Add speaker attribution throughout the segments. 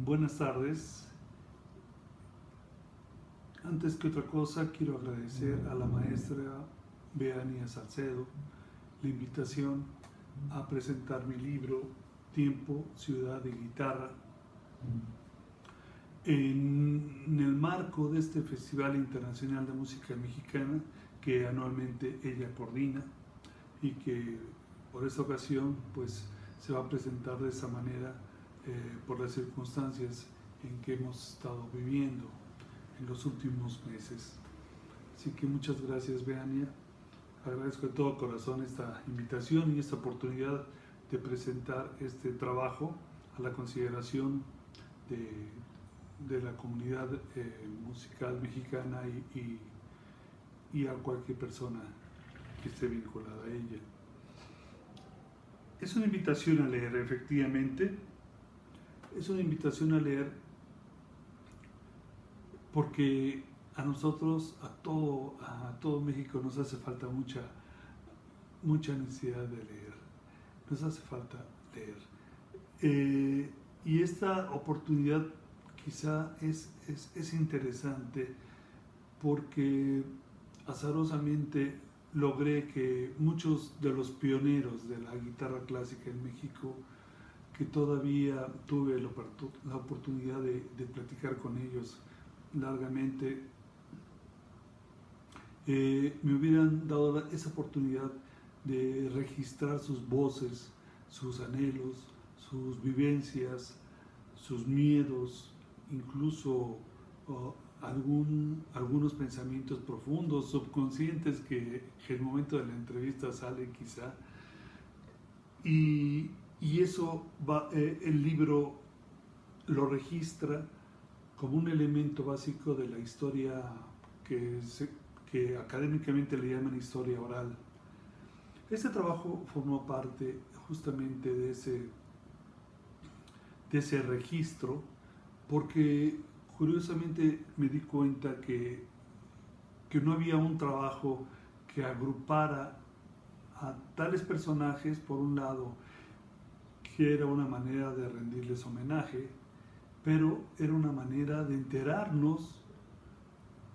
Speaker 1: Buenas tardes. Antes que otra cosa, quiero agradecer a la maestra Beania Salcedo la invitación a presentar mi libro Tiempo, Ciudad y Guitarra en el marco de este Festival Internacional de Música Mexicana que anualmente ella coordina y que por esta ocasión pues se va a presentar de esa manera por las circunstancias en que hemos estado viviendo en los últimos meses. Así que muchas gracias, Beania. Agradezco de todo corazón esta invitación y esta oportunidad de presentar este trabajo a la consideración de la comunidad musical mexicana y a cualquier persona que esté vinculada a ella. Es una invitación a leer, efectivamente. Es una invitación a leer porque a nosotros, a todo México nos hace falta mucha necesidad de leer. Nos hace falta leer. Y esta oportunidad quizá es interesante porque azarosamente logré que muchos de los pioneros de la guitarra clásica en México, que todavía tuve la oportunidad de platicar con ellos largamente, me hubieran dado esa oportunidad de registrar sus voces, sus anhelos, sus vivencias, sus miedos, incluso algunos pensamientos profundos, subconscientes que en el momento de la entrevista salen quizá. Y eso el libro lo registra como un elemento básico de la historia que académicamente le llaman historia oral. Este trabajo formó parte justamente de ese registro porque curiosamente me di cuenta que no había un trabajo que agrupara a tales personajes, por un lado, que era una manera de rendirles homenaje, pero era una manera de enterarnos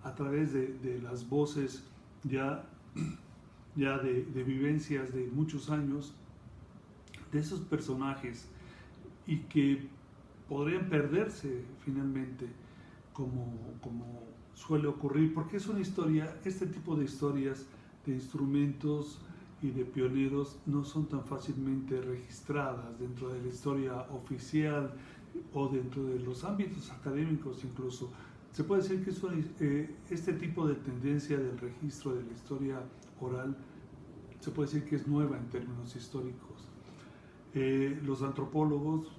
Speaker 1: a través de las voces ya de vivencias de muchos años de esos personajes y que podrían perderse finalmente como suele ocurrir, porque es una historia, este tipo de historias de instrumentos y de pioneros no son tan fácilmente registradas dentro de la historia oficial o dentro de los ámbitos académicos incluso. Se puede decir que este tipo de tendencia del registro de la historia oral se puede decir que es nueva en términos históricos. Los antropólogos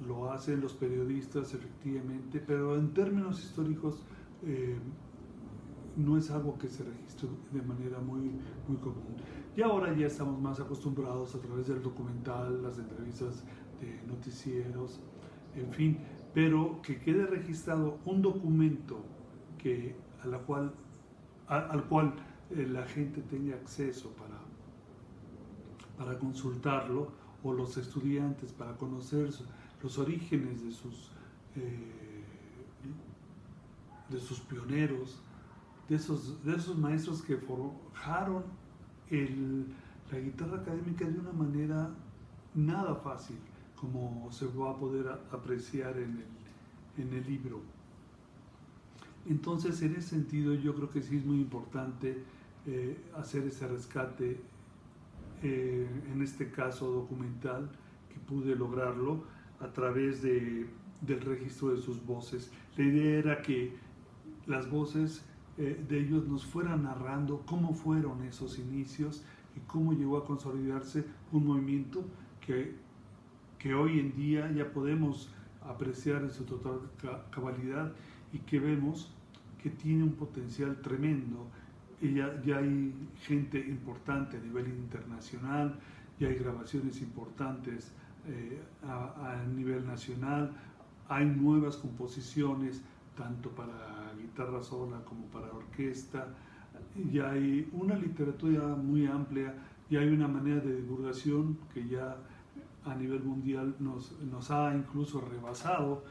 Speaker 1: lo hacen, los periodistas efectivamente, pero en términos históricos no es algo que se registre de manera muy común. Y ahora ya estamos más acostumbrados a través del documental, las entrevistas de noticieros, en fin, pero que quede registrado un documento al cual la gente tenga acceso para consultarlo, o los estudiantes para conocer los orígenes de sus pioneros, de esos maestros que forjaron la guitarra académica de una manera nada fácil, como se va a poder apreciar en el libro. Entonces, en ese sentido, yo creo que sí es muy importante hacer ese rescate, en este caso documental, que pude lograrlo a través del registro de sus voces. La idea era que las voces de ellos nos fueran narrando cómo fueron esos inicios y cómo llegó a consolidarse un movimiento que hoy en día ya podemos apreciar en su total cabalidad y que vemos que tiene un potencial tremendo. Y ya hay gente importante a nivel internacional, ya hay grabaciones importantes a nivel nacional, hay nuevas composiciones tanto para guitarra sola como para orquesta, ya hay una literatura muy amplia y hay una manera de divulgación que ya a nivel mundial nos ha incluso rebasado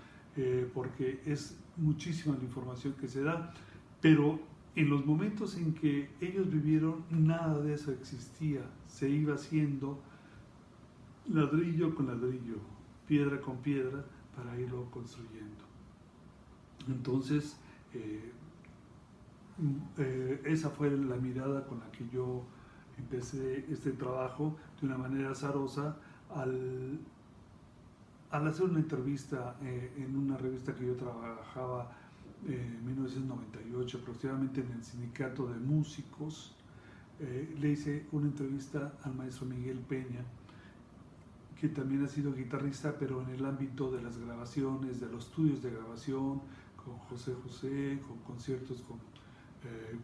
Speaker 1: porque es muchísima la información que se da, pero en los momentos en que ellos vivieron, nada de eso existía, se iba haciendo ladrillo con ladrillo, piedra con piedra, para irlo construyendo. Entonces, esa fue la mirada con la que yo empecé este trabajo de una manera azarosa al hacer una entrevista en una revista que yo trabajaba en 1998 aproximadamente en el sindicato de músicos. Le hice una entrevista al maestro Miguel Peña, que también ha sido guitarrista, pero en el ámbito de las grabaciones, de los estudios de grabación, con José José, con conciertos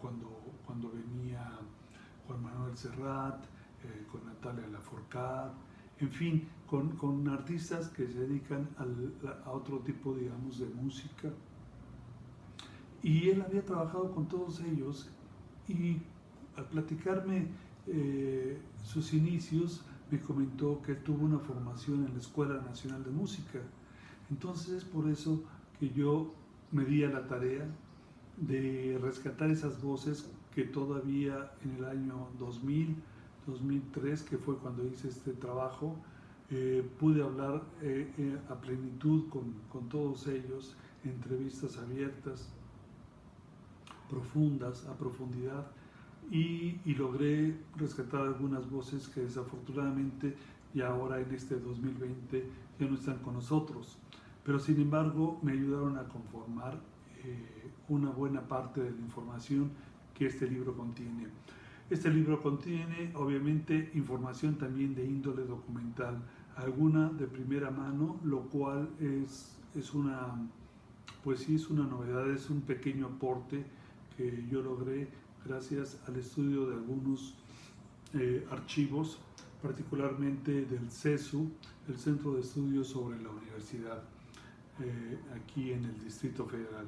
Speaker 1: cuando venía Juan Manuel Serrat, con Natalia Lafourcade, en fin, con artistas que se dedican a otro tipo, digamos, de música. Y él había trabajado con todos ellos, y al platicarme sus inicios, me comentó que tuvo una formación en la Escuela Nacional de Música. Entonces es por eso que yo me di a la tarea de rescatar esas voces que todavía en el año 2000, 2003, que fue cuando hice este trabajo, pude hablar a plenitud con todos ellos, entrevistas abiertas, profundas, a profundidad, y logré rescatar algunas voces que desafortunadamente ya ahora en este 2020 ya no están con nosotros, pero sin embargo me ayudaron a conformar una buena parte de la información que este libro contiene. Este libro contiene obviamente información también de índole documental, alguna de primera mano, lo cual es una, pues sí, es una novedad, es un pequeño aporte que yo logré gracias al estudio de algunos archivos, particularmente del CESU, el Centro de Estudios sobre la Universidad, aquí en el Distrito Federal.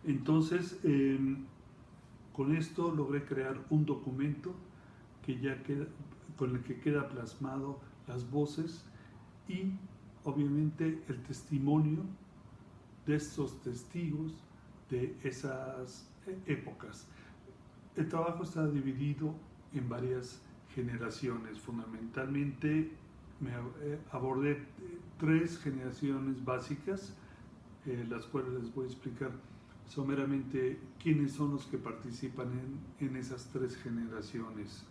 Speaker 1: Entonces, con esto logré crear un documento que ya queda, con el que queda plasmado las voces y obviamente el testimonio de estos testigos de esas épocas. El trabajo está dividido en varias generaciones. Fundamentalmente abordé 3 generaciones básicas, las cuales les voy a explicar someramente quiénes son los que participan en esas 3 generaciones.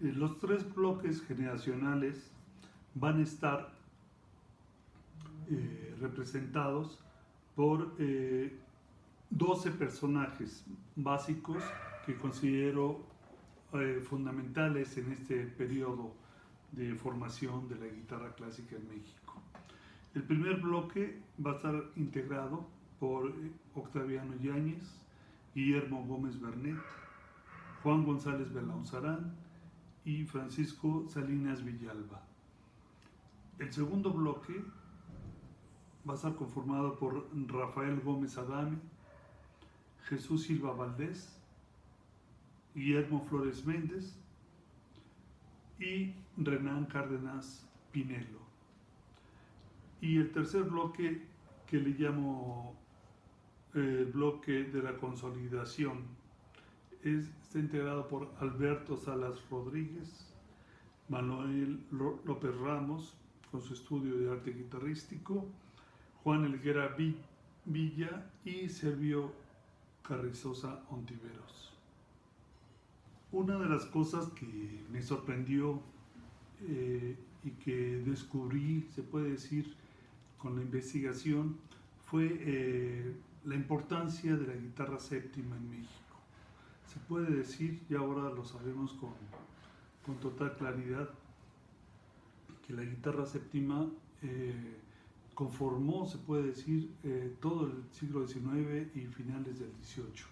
Speaker 1: Los 3 bloques generacionales van a estar representados por 12 personajes básicos que considero fundamentales en este periodo de formación de la guitarra clásica en México. El primer bloque va a estar integrado por Octaviano Yáñez, Guillermo Gómez Bernet, Juan González Belauzarán y Francisco Salinas Villalba. El segundo bloque va a estar conformado por Rafael Gómez Adame, Jesús Silva Valdés, Guillermo Flores Méndez y Renán Cárdenas Pinelo. Y el tercer bloque, que le llamo el bloque de la consolidación, está integrado por Alberto Salas Rodríguez, Manuel López Ramos, con su estudio de arte guitarrístico, Juan Elguera Villa y Servio Carrizosa Ontiveros. Una de las cosas que me sorprendió y que descubrí, se puede decir, con la investigación, fue la importancia de la guitarra séptima en México. Se puede decir, y ahora lo sabemos con total claridad, que la guitarra séptima conformó, se puede decir, todo el siglo XIX y finales del XVIII.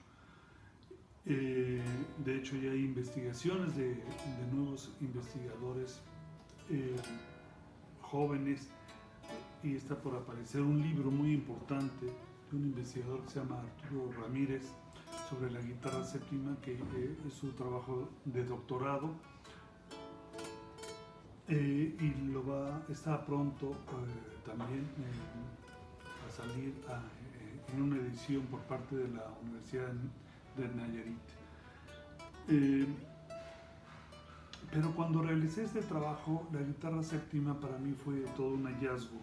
Speaker 1: De hecho, ya hay investigaciones de nuevos investigadores jóvenes, y está por aparecer un libro muy importante de un investigador que se llama Arturo Ramírez sobre la guitarra séptima, que es su trabajo de doctorado, y está pronto también salir en una edición por parte de la Universidad de Nayarit. Pero cuando realicé este trabajo, la guitarra séptima para mí fue todo un hallazgo.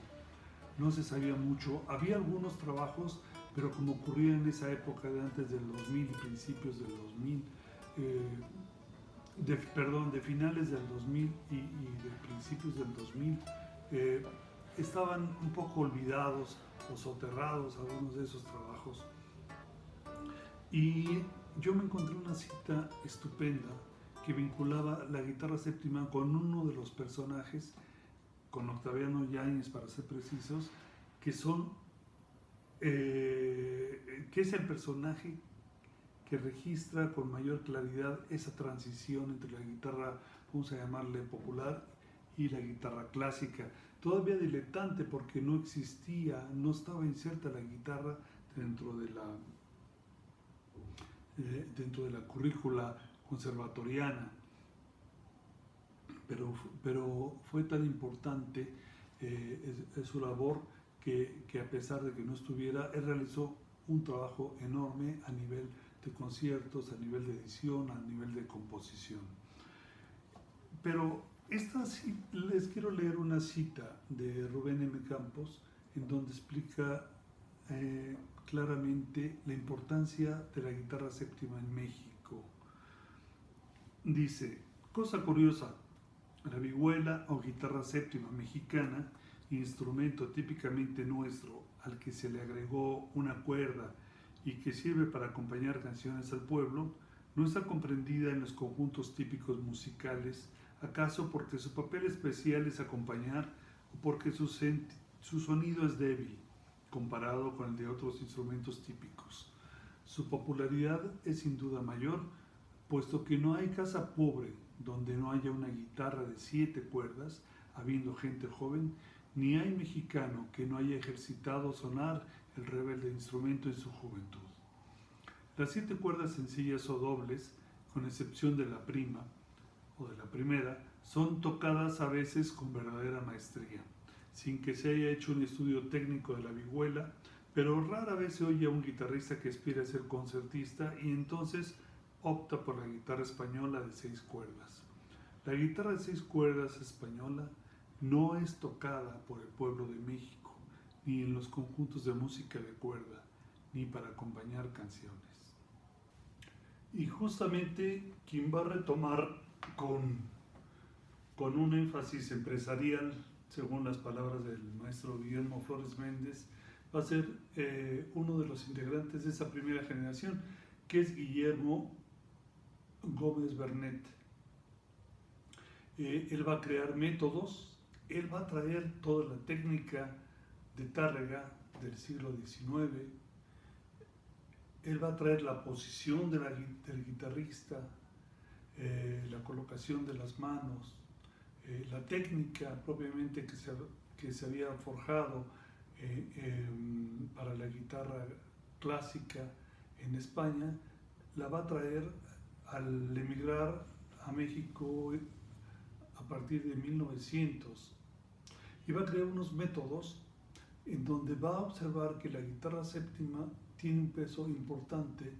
Speaker 1: No se sabía mucho, había algunos trabajos, pero como ocurría en esa época de antes del 2000 y principios del 2000, de finales del 2000 y de principios del 2000, estaban un poco olvidados o soterrados algunos de esos trabajos. Y yo me encontré una cita estupenda que vinculaba la guitarra séptima con uno de los personajes, con Octaviano Yáñez para ser precisos, que es el personaje que registra con mayor claridad esa transición entre la guitarra, vamos a llamarle popular, y la guitarra clásica, todavía diletante porque no existía, no estaba inserta la guitarra dentro de la currícula conservatoriana, pero fue tan importante es su labor que a pesar de que no estuviera, él realizó un trabajo enorme a nivel de conciertos, a nivel de edición, a nivel de composición. Pero les quiero leer una cita de Rubén M. Campos en donde explica claramente la importancia de la guitarra séptima en México. Dice, cosa curiosa, la vihuela o guitarra séptima mexicana, instrumento típicamente nuestro al que se le agregó una cuerda y que sirve para acompañar canciones al pueblo, no está comprendida en los conjuntos típicos musicales, acaso porque su papel especial es acompañar o porque su sonido es débil comparado con el de otros instrumentos típicos. Su popularidad es sin duda mayor, puesto que no hay casa pobre donde no haya una guitarra de 7 cuerdas, habiendo gente joven, ni hay mexicano que no haya ejercitado sonar el rebelde instrumento en su juventud. Las 7 cuerdas sencillas o dobles, con excepción de la prima o de la primera, son tocadas a veces con verdadera maestría, sin que se haya hecho un estudio técnico de la vihuela, pero rara vez se oye a un guitarrista que aspira a ser concertista y entonces opta por la guitarra española de 6 cuerdas. La guitarra de 6 cuerdas española no es tocada por el pueblo de México, ni en los conjuntos de música de cuerda, ni para acompañar canciones. Y justamente quien va a retomar con un énfasis empresarial, según las palabras del maestro Guillermo Flores Méndez, va a ser uno de los integrantes de esa primera generación, que es Guillermo Gómez Bernet. Él va a crear métodos, él va a traer toda la técnica de Tárrega del siglo XIX, él va a traer la posición del guitarrista, la colocación de las manos, la técnica propiamente que se había forjado para la guitarra clásica en España, la va a traer al emigrar a México a partir de 1900 y va a crear unos métodos en donde va a observar que la guitarra séptima tiene un peso importante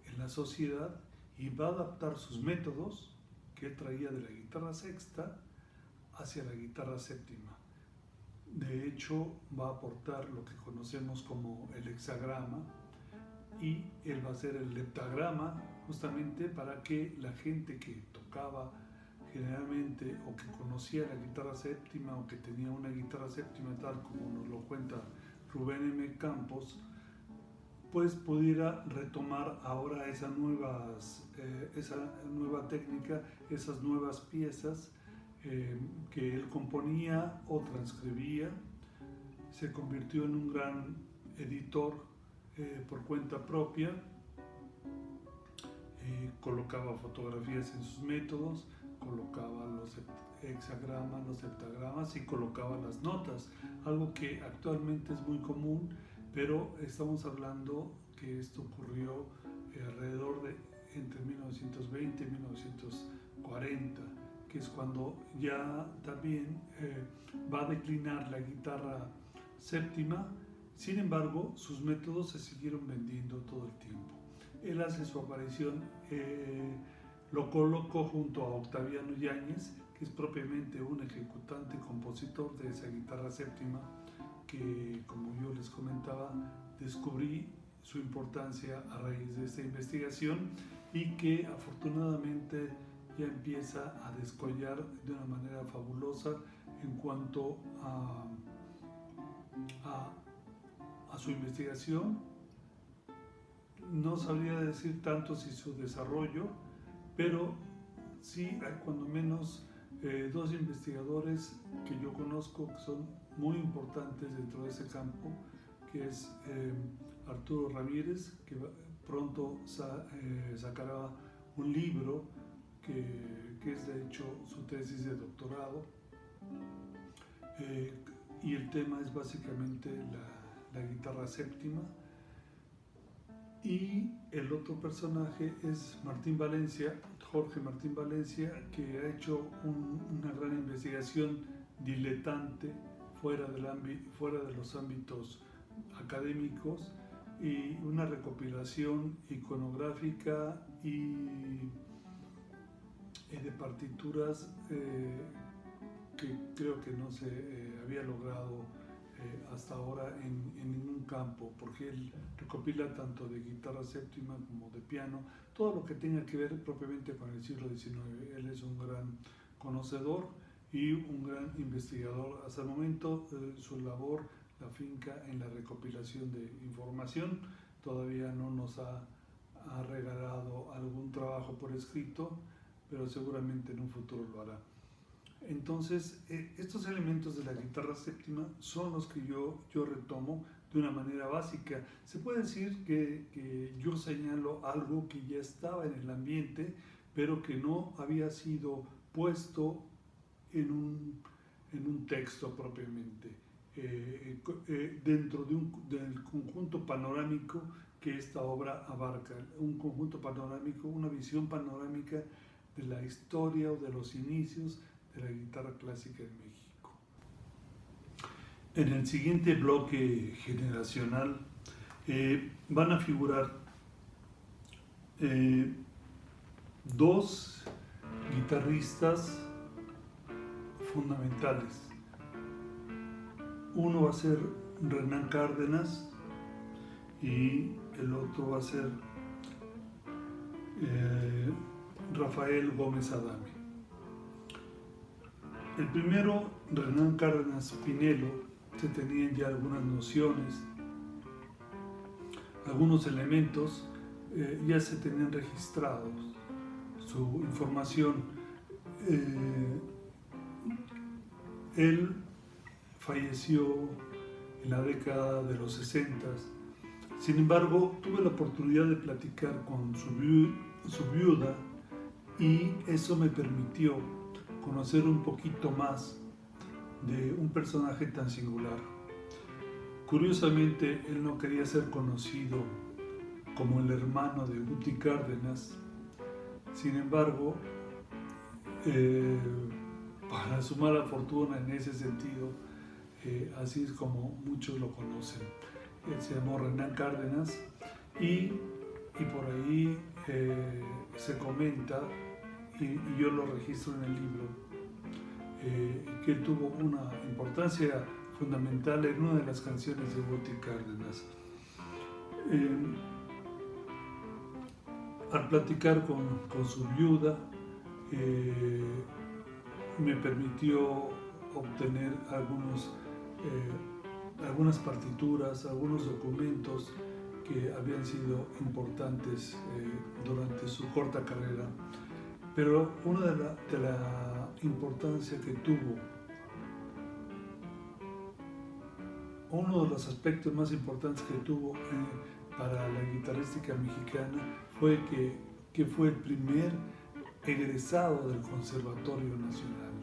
Speaker 1: en la sociedad y va a adaptar sus métodos que él traía de la guitarra sexta hacia la guitarra séptima. De hecho, va a aportar lo que conocemos como el hexagrama y él va a hacer el leptagrama justamente para que la gente que tocaba generalmente o que conocía la guitarra séptima o que tenía una guitarra séptima tal como nos lo cuenta Rubén M. Campos, pues pudiera retomar ahora esa nueva técnica, esas nuevas piezas que él componía o transcribía. Se convirtió en un gran editor por cuenta propia, colocaba fotografías en sus métodos, colocaba los hexagramas, los heptagramas y colocaba las notas, algo que actualmente es muy común, pero estamos hablando que esto ocurrió alrededor de entre 1920 y 1940, que es cuando ya también va a declinar la guitarra séptima Sin embargo, sus métodos se siguieron vendiendo todo el tiempo. Él hace su aparición, lo colocó junto a Octaviano Yáñez, que es propiamente un ejecutante y compositor de esa guitarra séptima, que, como yo les comentaba, descubrí su importancia a raíz de esta investigación y que afortunadamente ya empieza a descollar de una manera fabulosa en cuanto a su investigación. No sabría decir tanto si su desarrollo, pero sí hay cuando menos dos investigadores que yo conozco que son muy importantes dentro de ese campo, que es Arturo Ramírez, que pronto sacará un libro que es de hecho su tesis de doctorado, y el tema es básicamente la guitarra séptima. Y el otro personaje es Martín Valencia, Jorge Martín Valencia, que ha hecho una gran investigación diletante fuera de los ámbitos académicos, y una recopilación iconográfica y de partituras que creo que no se había logrado hasta ahora en ningún campo, porque él recopila tanto de guitarra séptima como de piano, todo lo que tenga que ver propiamente con el siglo XIX. Él es un gran conocedor y un gran investigador. Hasta el momento su labor la finca en la recopilación de información. Todavía no nos ha regalado algún trabajo por escrito, pero seguramente en un futuro lo hará. Entonces, estos elementos de la guitarra séptima son los que yo retomo de una manera básica. Se puede decir que yo señalo algo que ya estaba en el ambiente, pero que no había sido puesto en un texto propiamente, dentro del conjunto panorámico que esta obra abarca, un conjunto panorámico, una visión panorámica de la historia o de los inicios de la guitarra clásica en México. En el siguiente bloque generacional van a figurar dos guitarristas fundamentales. Uno va a ser Renan Cárdenas y el otro va a ser Rafael Gómez Adame. El primero, Renan Cárdenas Pinelo, se tenían ya algunas nociones, algunos elementos ya se tenían registrados, su información. Él falleció en la década de los 60. Sin embargo, tuve la oportunidad de platicar con su viuda y eso me permitió conocer un poquito más de un personaje tan singular. Curiosamente, él no quería ser conocido como el hermano de Guti Cárdenas. Sin embargo, para su mala fortuna en ese sentido, así es como muchos lo conocen. Él se llamó Renan Cárdenas y por ahí se comenta, y yo lo registro en el libro, que él tuvo una importancia fundamental en una de las canciones de Guti Cárdenas. Al platicar con su viuda, me permitió obtener algunas partituras, algunos documentos que habían sido importantes durante su corta carrera. Pero una de la importancia que tuvo, uno de los aspectos más importantes que tuvo para la guitarrística mexicana fue que fue el primer egresado del Conservatorio Nacional.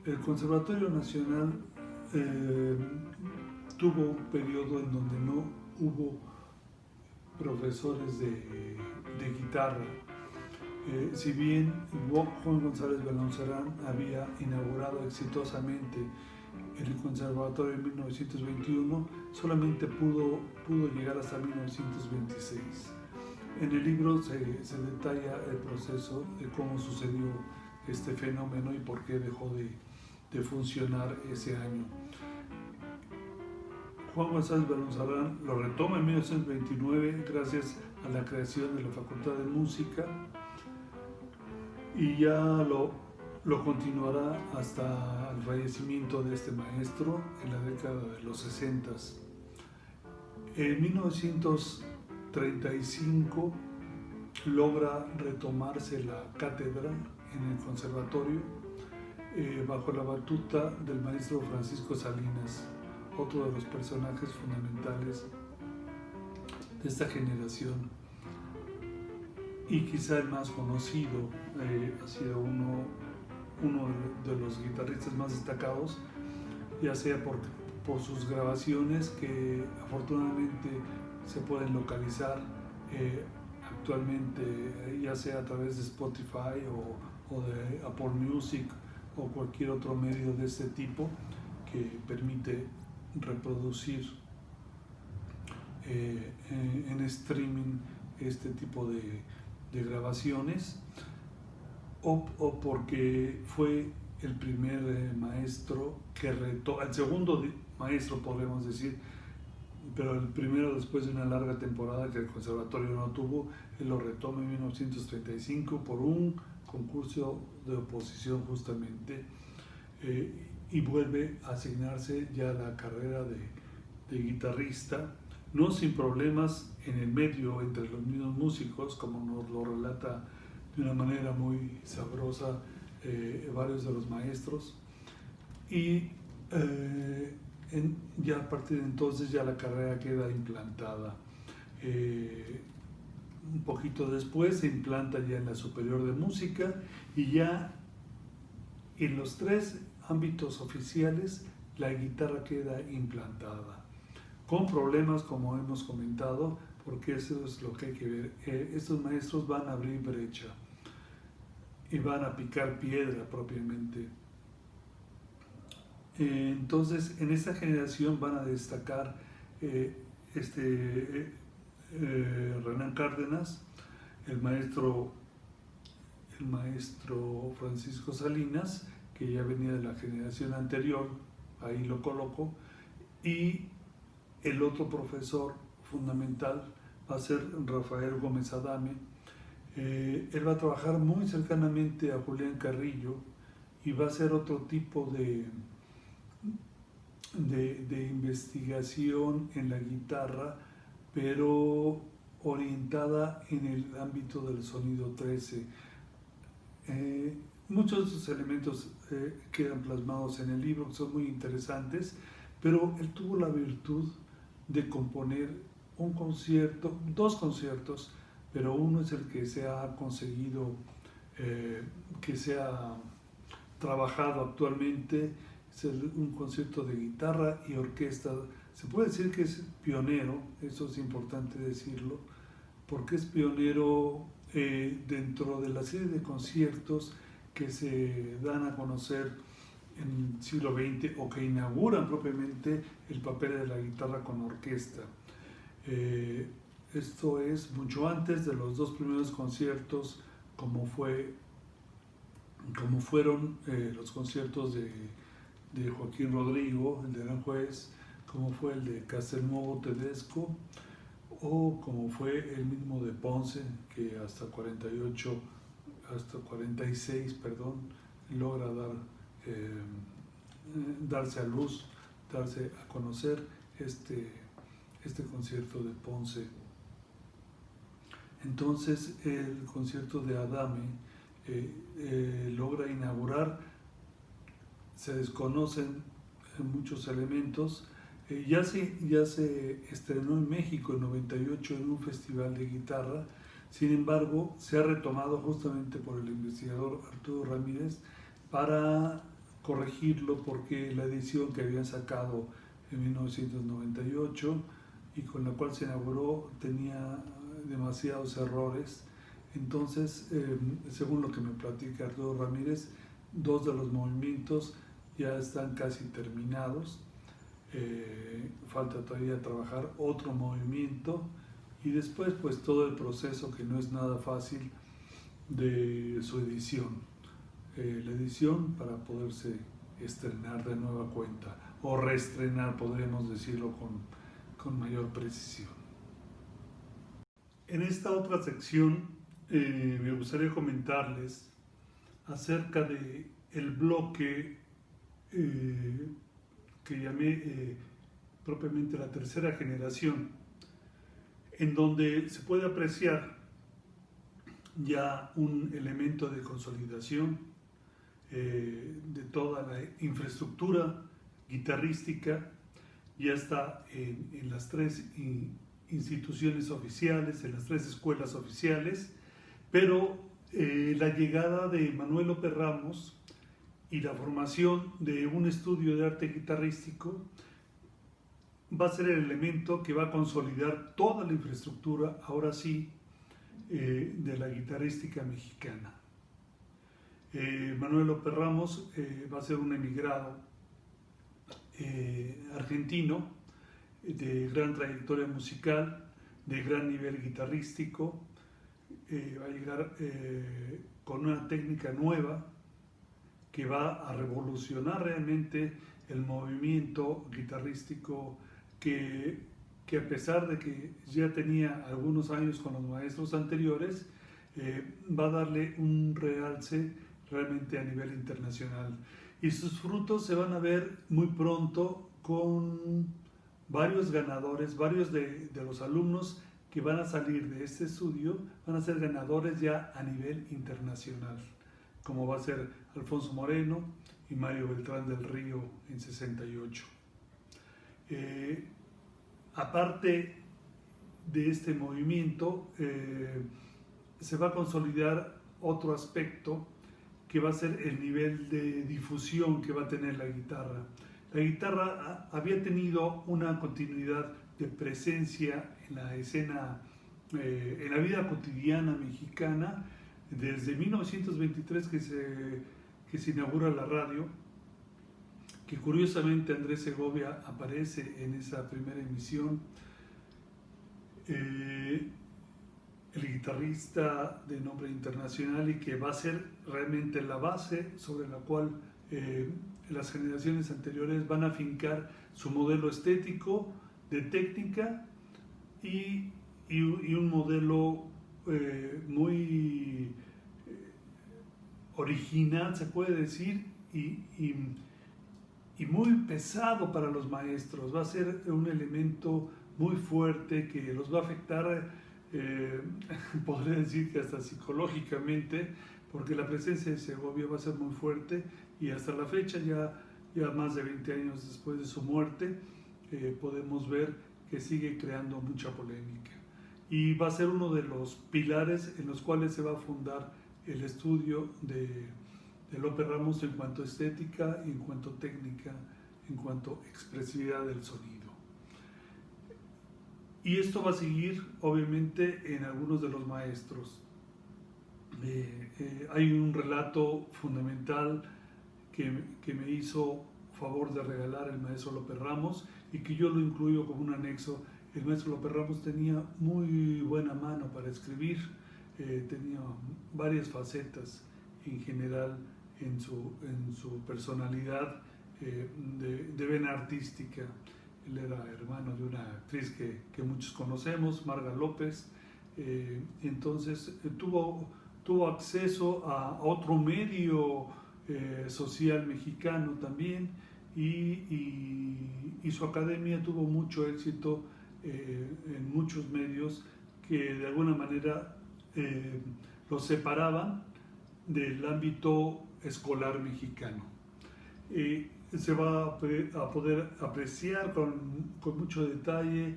Speaker 1: El Conservatorio Nacional tuvo un periodo en donde no hubo profesores de guitarra. Si bien Juan González Benauzarán había inaugurado exitosamente el conservatorio en 1921, solamente pudo llegar hasta 1926. En el libro se detalla el proceso de cómo sucedió este fenómeno y por qué dejó de funcionar ese año. Juan González Balunzarrán lo retoma en 1929 gracias a la creación de la Facultad de Música y ya lo continuará hasta el fallecimiento de este maestro en la década de los 60. En 1935 logra retomarse la cátedra en el conservatorio bajo la batuta del maestro Francisco Salinas, otro de los personajes fundamentales de esta generación y quizá el más conocido. Ha sido uno de los guitarristas más destacados, ya sea por sus grabaciones que afortunadamente se pueden localizar actualmente, ya sea a través de Spotify o de Apple Music o cualquier otro medio de este tipo que permite reproducir en streaming este tipo de grabaciones, o porque fue el primer maestro que el segundo maestro podemos decir, pero el primero después de una larga temporada que el conservatorio no tuvo. Él lo retoma en 1935 por un concurso de oposición justamente, y vuelve a asignarse ya a la carrera de guitarrista, no sin problemas en el medio entre los mismos músicos, como nos lo relata de una manera muy sabrosa varios de los maestros, y ya a partir de entonces ya la carrera queda implantada. Un poquito después se implanta ya en la Superior de Música y ya en los 3 ámbitos oficiales la guitarra queda implantada, con problemas como hemos comentado, porque eso es lo que hay que ver. Estos maestros van a abrir brecha y van a picar piedra propiamente. Entonces, en esta generación van a destacar Renan Cárdenas, el maestro Francisco Salinas, que ya venía de la generación anterior, ahí lo coloco, y el otro profesor fundamental va a ser Rafael Gómez Adame. Él va a trabajar muy cercanamente a Julián Carrillo y va a hacer otro tipo de investigación en la guitarra, pero orientada en el ámbito del sonido 13. Muchos de esos elementos quedan plasmados en el libro, que son muy interesantes, pero él tuvo la virtud de componer dos conciertos, pero uno es el que se ha conseguido, que se ha trabajado actualmente, es un concierto de guitarra y orquesta. Se puede decir que es pionero, eso es importante decirlo, porque es pionero dentro de la serie de conciertos que se dan a conocer en el siglo XX o que inauguran propiamente el papel de la guitarra con orquesta. Esto es mucho antes de los 2 primeros conciertos, como fueron los conciertos de Joaquín Rodrigo, el de Aranjuez, como fue el de Castelnuovo Tedesco, o como fue el mismo de Ponce, que hasta 46, logra darse a luz, darse a conocer este concierto de Ponce. Entonces el concierto de Adame logra inaugurar, se desconocen muchos elementos. Ya se estrenó en México en 98 en un festival de guitarra. Sin embargo, se ha retomado justamente por el investigador Arturo Ramírez para corregirlo, porque la edición que habían sacado en 1998 y con la cual se inauguró tenía demasiados errores. Entonces, según lo que me platica Arturo Ramírez, 2 de los movimientos ya están casi terminados. falta todavía trabajar otro movimiento y después pues todo el proceso que no es nada fácil de su edición. La edición para poderse estrenar de nueva cuenta o reestrenar, podríamos decirlo con mayor precisión. En esta otra sección me gustaría comentarles acerca de el bloque que llamé propiamente la tercera generación, en donde se puede apreciar ya un elemento de consolidación de toda la infraestructura guitarrística, ya está en las tres instituciones oficiales, en las tres escuelas oficiales, pero la llegada de Manuel López Ramos y la formación de un estudio de arte guitarrístico va a ser el elemento que va a consolidar toda la infraestructura, ahora sí, de la guitarrística mexicana. Manuel López Ramos va a ser un emigrado argentino de gran trayectoria musical, de gran nivel guitarrístico, va a llegar con una técnica nueva que va a revolucionar realmente el movimiento guitarrístico que a pesar de que ya tenía algunos años con los maestros anteriores, va a darle un realce realmente a nivel internacional. Y sus frutos se van a ver muy pronto con varios ganadores, varios de los alumnos que van a salir de este estudio van a ser ganadores ya a nivel internacional, como va a ser Alfonso Moreno y Mario Beltrán del Río en 68. Aparte de este movimiento, se va a consolidar otro aspecto que va a ser el nivel de difusión que va a tener la guitarra. La guitarra había tenido una continuidad de presencia en la escena, en la vida cotidiana mexicana, desde 1923 que se inaugura la radio, que curiosamente Andrés Segovia aparece en esa primera emisión. El guitarrista de nombre internacional y que va a ser realmente la base sobre la cual las generaciones anteriores van a fincar su modelo estético, de técnica y un modelo muy original, se puede decir, y muy pesado para los maestros. Va a ser un elemento muy fuerte que los va a afectar, podría decir que hasta psicológicamente, porque la presencia de Segovia va a ser muy fuerte y hasta la fecha, ya más de 20 años después de su muerte, podemos ver que sigue creando mucha polémica. Y va a ser uno de los pilares en los cuales se va a fundar el estudio de López Ramos en cuanto a estética, en cuanto a técnica, en cuanto a expresividad del sonido. Y esto va a seguir, obviamente, en algunos de los maestros. Hay un relato fundamental que me hizo favor de regalar el maestro López Ramos y que yo lo incluyo como un anexo. El maestro López Ramos tenía muy buena mano para escribir, tenía varias facetas en general en su personalidad de vena artística. Él era hermano de una actriz que muchos conocemos, Marga López. Entonces tuvo acceso a otro medio social mexicano también y su academia tuvo mucho éxito en muchos medios que de alguna manera los separaban del ámbito escolar mexicano. Se va a poder apreciar con mucho detalle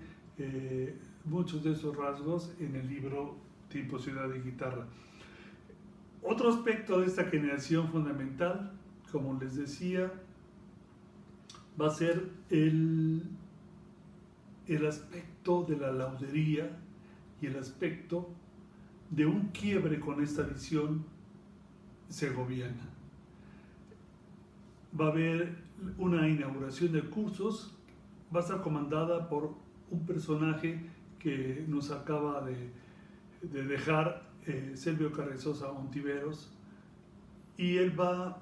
Speaker 1: muchos de esos rasgos en el libro tipo Ciudad de Guitarra. Otro aspecto de esta generación fundamental, como les decía, va a ser el aspecto de la laudería y el aspecto de un quiebre con esta visión segoviana. Va a haber una inauguración de cursos va a estar comandada por un personaje que nos acaba de dejar Silvio Carrizosa Ontiveros, y él va a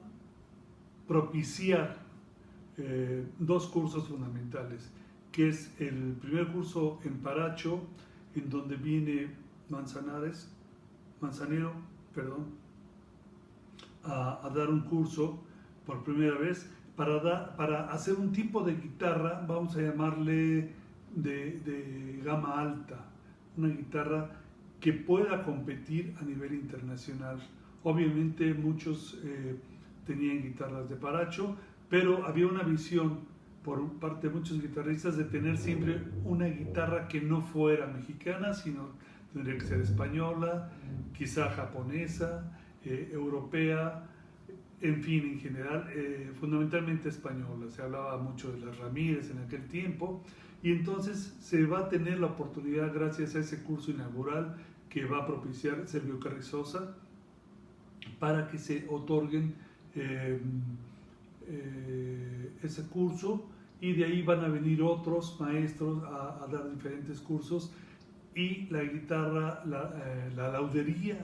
Speaker 1: propiciar dos cursos fundamentales, que es el primer curso en Paracho, en donde viene Manzanero, perdón, a dar un curso por primera vez para hacer un tipo de guitarra, vamos a llamarle de gama alta, una guitarra que pueda competir a nivel internacional. Obviamente muchos tenían guitarras de Paracho, pero había una visión por parte de muchos guitarristas de tener siempre una guitarra que no fuera mexicana, sino tendría que ser española, quizá japonesa, europea, en fin, en general, fundamentalmente española. Se hablaba mucho de las Ramírez en aquel tiempo, y entonces se va a tener la oportunidad, gracias a ese curso inaugural que va a propiciar Silvio Carrizosa, para que se otorguen ese curso, y de ahí van a venir otros maestros a dar diferentes cursos, y la guitarra, la laudería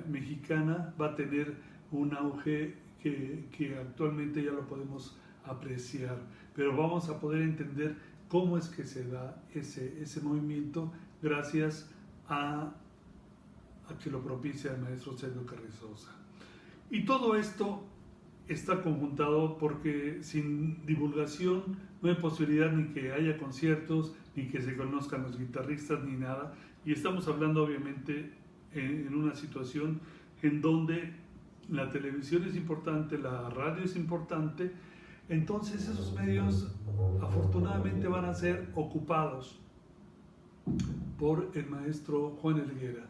Speaker 1: mexicana va a tener un auge que actualmente ya lo podemos apreciar, pero vamos a poder entender cómo es que se da ese movimiento gracias a que lo propicia el maestro Silvio Carrizosa. Y todo esto está conjuntado porque sin divulgación no hay posibilidad ni que haya conciertos, ni que se conozcan los guitarristas, ni nada. Y estamos hablando obviamente en una situación en donde la televisión es importante, la radio es importante, entonces esos medios afortunadamente van a ser ocupados por el maestro Juan Helguera.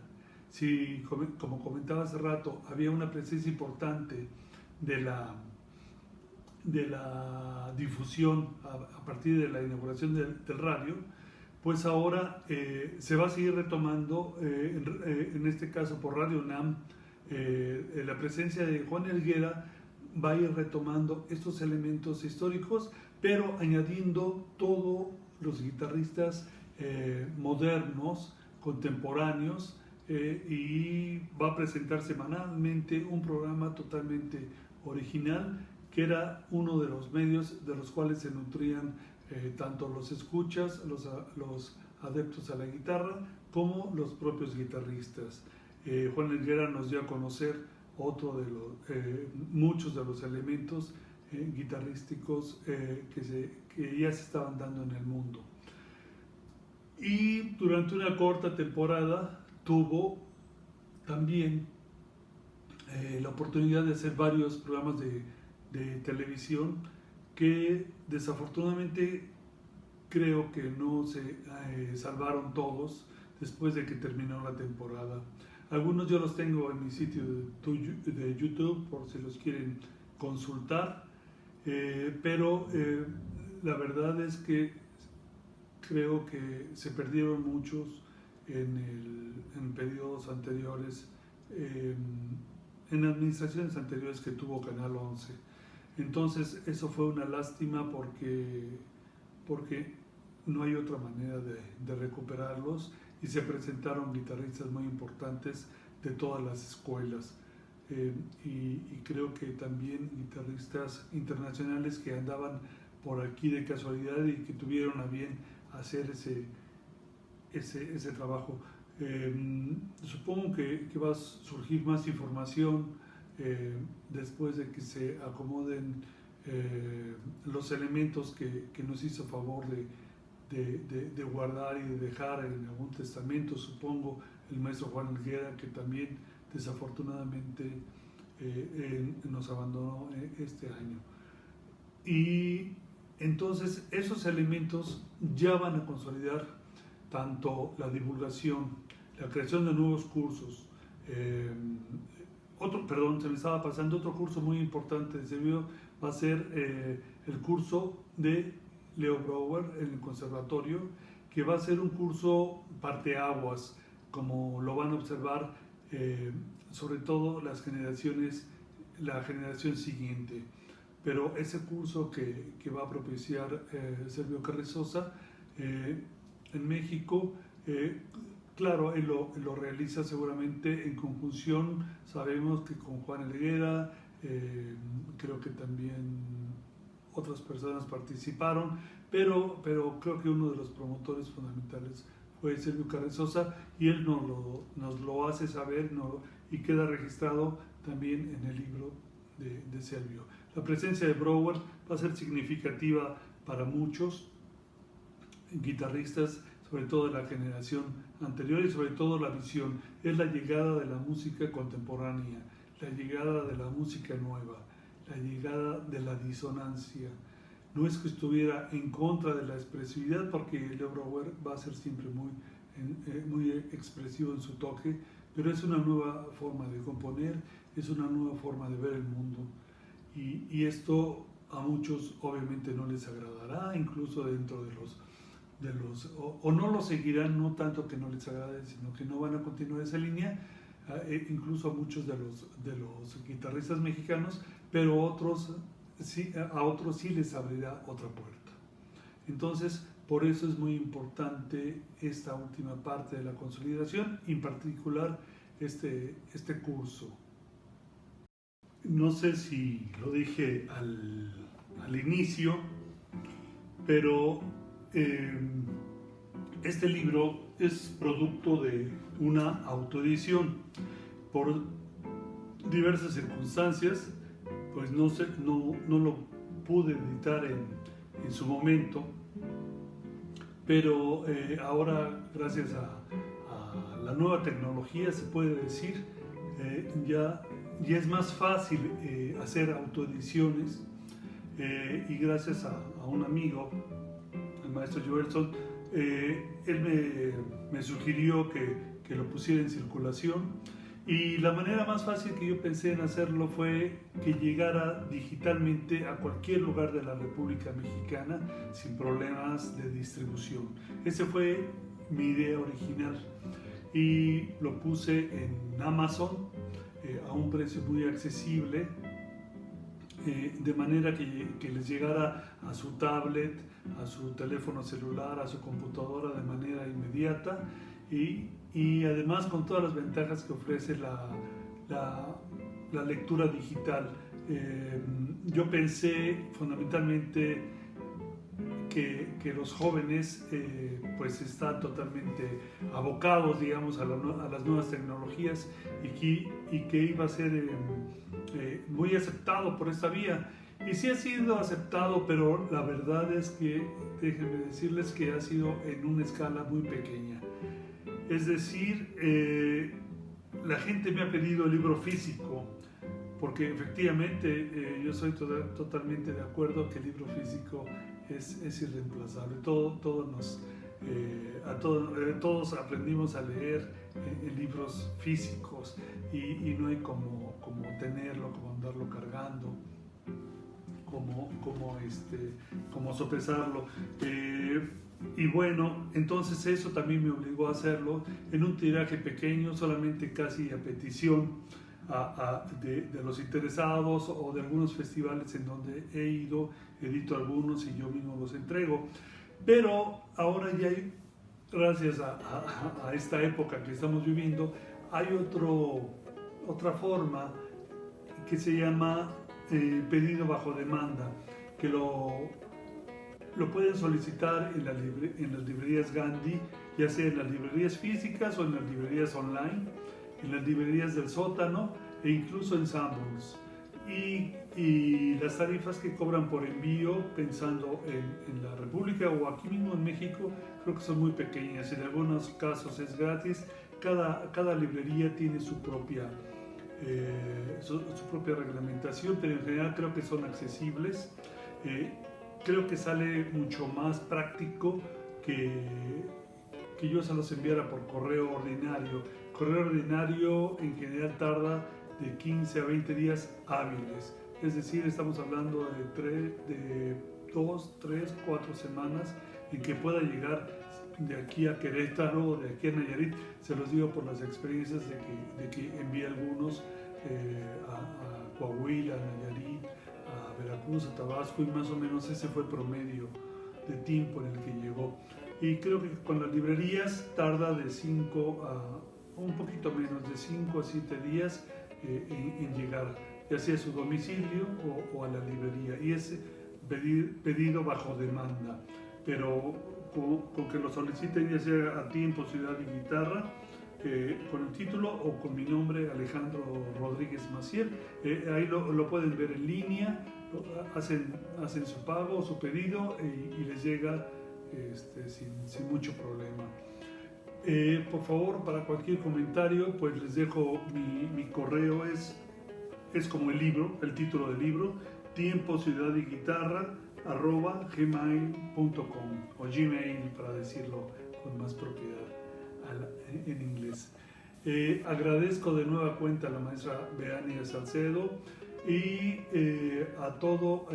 Speaker 1: Si, como comentaba hace rato, había una presencia importante de la difusión a partir de la inauguración del radio, pues ahora se va a seguir retomando, en este caso por Radio UNAM, la presencia de Juan Helguera va a ir retomando estos elementos históricos, pero añadiendo todos los guitarristas modernos, contemporáneos, y va a presentar semanalmente un programa totalmente original, que era uno de los medios de los cuales se nutrían tanto los escuchas, los adeptos a la guitarra, como los propios guitarristas. Juan Helguera nos dio a conocer muchos de los elementos guitarrísticos que ya se estaban dando en el mundo. Y durante una corta temporada tuvo también la oportunidad de hacer varios programas de televisión que desafortunadamente creo que no se salvaron todos después de que terminó la temporada. Algunos yo los tengo en mi sitio de YouTube por si los quieren consultar, pero la verdad es que creo que se perdieron muchos en periodos anteriores, en administraciones anteriores que tuvo Canal 11. Entonces eso fue una lástima porque no hay otra manera de recuperarlos, y se presentaron guitarristas muy importantes de todas las escuelas, y creo que también guitarristas internacionales que andaban por aquí de casualidad y que tuvieron a bien hacer ese trabajo. Supongo que va a surgir más información después de que se acomoden los elementos que nos hizo favor de guardar y de dejar en algún testamento, supongo, el maestro Juan Helguera, que también desafortunadamente nos abandonó este año. Y entonces esos elementos ya van a consolidar tanto la divulgación, la creación de nuevos cursos. Se me estaba pasando otro curso muy importante de Silvio, va a ser el curso de Leo Brouwer en el conservatorio, que va a ser un curso parteaguas, como lo van a observar sobre todo la generación siguiente, pero ese curso que va a propiciar Servio Carrizosa en México, claro, él lo realiza seguramente en conjunción, sabemos que con Juan Helguera, creo que también otras personas participaron, pero creo que uno de los promotores fundamentales fue Servio Carrizosa, y él nos lo hace saber, y queda registrado también en el libro de Servio. La presencia de Brouwer va a ser significativa para muchos guitarristas, sobre todo de la generación anterior, y sobre todo la visión. Es la llegada de la música contemporánea, la llegada de la música nueva, la llegada de la disonancia. No es que estuviera en contra de la expresividad, porque Leo Brouwer va a ser siempre muy expresivo en su toque, pero es una nueva forma de componer, es una nueva forma de ver el mundo, y esto a muchos obviamente no les agradará, incluso dentro de los o no lo seguirán, no tanto que no les agrade, sino que no van a continuar esa línea, incluso a muchos de los guitarristas mexicanos, pero a otros sí les abrirá otra puerta. Entonces, por eso es muy importante esta última parte de la consolidación, en particular este curso. No sé si lo dije al inicio, pero este libro es producto de una autoedición. Por diversas circunstancias, pues no lo pude editar en su momento, pero ahora, gracias a la nueva tecnología, se puede decir, ya es más fácil hacer autoediciones, y gracias a un amigo, el maestro Joelson, él me sugirió que lo pusiera en circulación, y la manera más fácil que yo pensé en hacerlo fue que llegara digitalmente a cualquier lugar de la República Mexicana sin problemas de distribución. Esa fue mi idea original, y lo puse en Amazon a un precio muy accesible, de manera que les llegara a su tablet, a su teléfono celular, a su computadora de manera inmediata, y además con todas las ventajas que ofrece la lectura digital. Yo pensé fundamentalmente que los jóvenes pues están totalmente abocados, digamos, a las nuevas tecnologías, y que iba a ser muy aceptado por esta vía. Y sí ha sido aceptado, pero la verdad es que, déjenme decirles que ha sido en una escala muy pequeña. Es decir, la gente me ha pedido el libro físico, porque efectivamente yo soy totalmente de acuerdo que el libro físico es irreemplazable. Todos aprendimos a leer en libros físicos, y no hay como tenerlo, como andarlo cargando, como sopesarlo. Y bueno, entonces eso también me obligó a hacerlo en un tiraje pequeño, solamente casi a petición de los interesados, o de algunos festivales en donde he ido, edito algunos y yo mismo los entrego. Pero ahora ya hay, gracias a esta época que estamos viviendo, hay otra forma que se llama pedido bajo demanda, que lo pueden solicitar en las librerías Gandhi, ya sea en las librerías físicas o en las librerías online, en las librerías del sótano, e incluso en Sanborns. Y las tarifas que cobran por envío, pensando en la República o aquí mismo en México, creo que son muy pequeñas. En algunos casos es gratis. Cada librería tiene su propia reglamentación, pero en general creo que son accesibles. Creo que sale mucho más práctico que yo se los enviara por correo ordinario. Correo ordinario en general tarda de 15 a 20 días hábiles. Es decir, estamos hablando de 2, 3, 4 semanas en que pueda llegar de aquí a Querétaro, de aquí a Nayarit. Se los digo por las experiencias de que envié algunos a Coahuila, a Nayarit, a Veracruz, a Tabasco, y más o menos ese fue el promedio de tiempo en el que llegó. Y creo que con las librerías tarda de 5 a un poquito menos, de 5 a 7 días en llegar, ya sea a su domicilio o a la librería. Y es pedido bajo demanda, pero con que lo soliciten, ya sea a tiempo, Ciudad y Guitarra, con el título o con mi nombre, Alejandro Rodríguez Maciel. Ahí lo pueden ver en línea, hacen su pago, su pedido y les llega sin mucho problema. Por favor, para cualquier comentario, pues les dejo mi correo, es como el libro, el título del libro, tiempo, ciudad y guitarra, @gmail.com o Gmail para decirlo con más propiedad en inglés. Agradezco de nueva cuenta a la maestra Beania Salcedo y a todo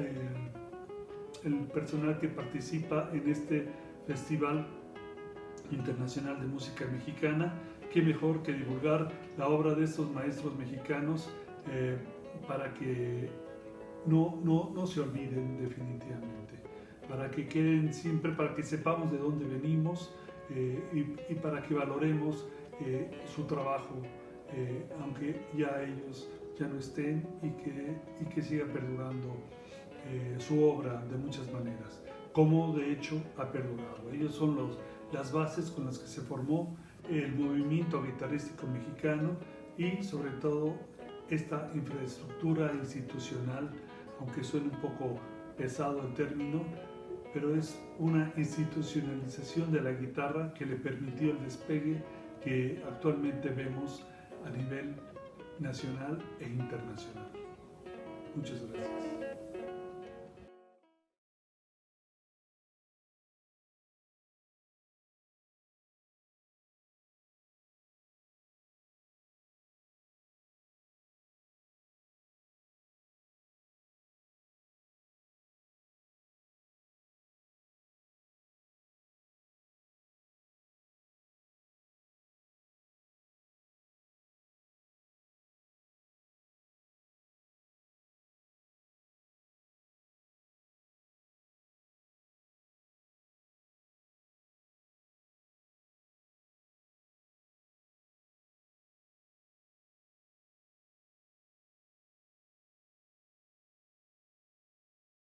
Speaker 1: el personal que participa en este Festival Internacional de Música Mexicana. Qué mejor que divulgar la obra de estos maestros mexicanos para que no se olviden definitivamente, para que queden siempre, para que sepamos de dónde venimos y para que valoremos su trabajo, aunque ya ellos ya no estén, y que siga perdurando su obra de muchas maneras, como de hecho ha perdurado. Ellos son las bases con las que se formó el movimiento guitarrístico mexicano y sobre todo esta infraestructura institucional, aunque suene un poco pesado el término, pero es una institucionalización de la guitarra que le permitió el despegue que actualmente vemos a nivel nacional e internacional. Muchas gracias.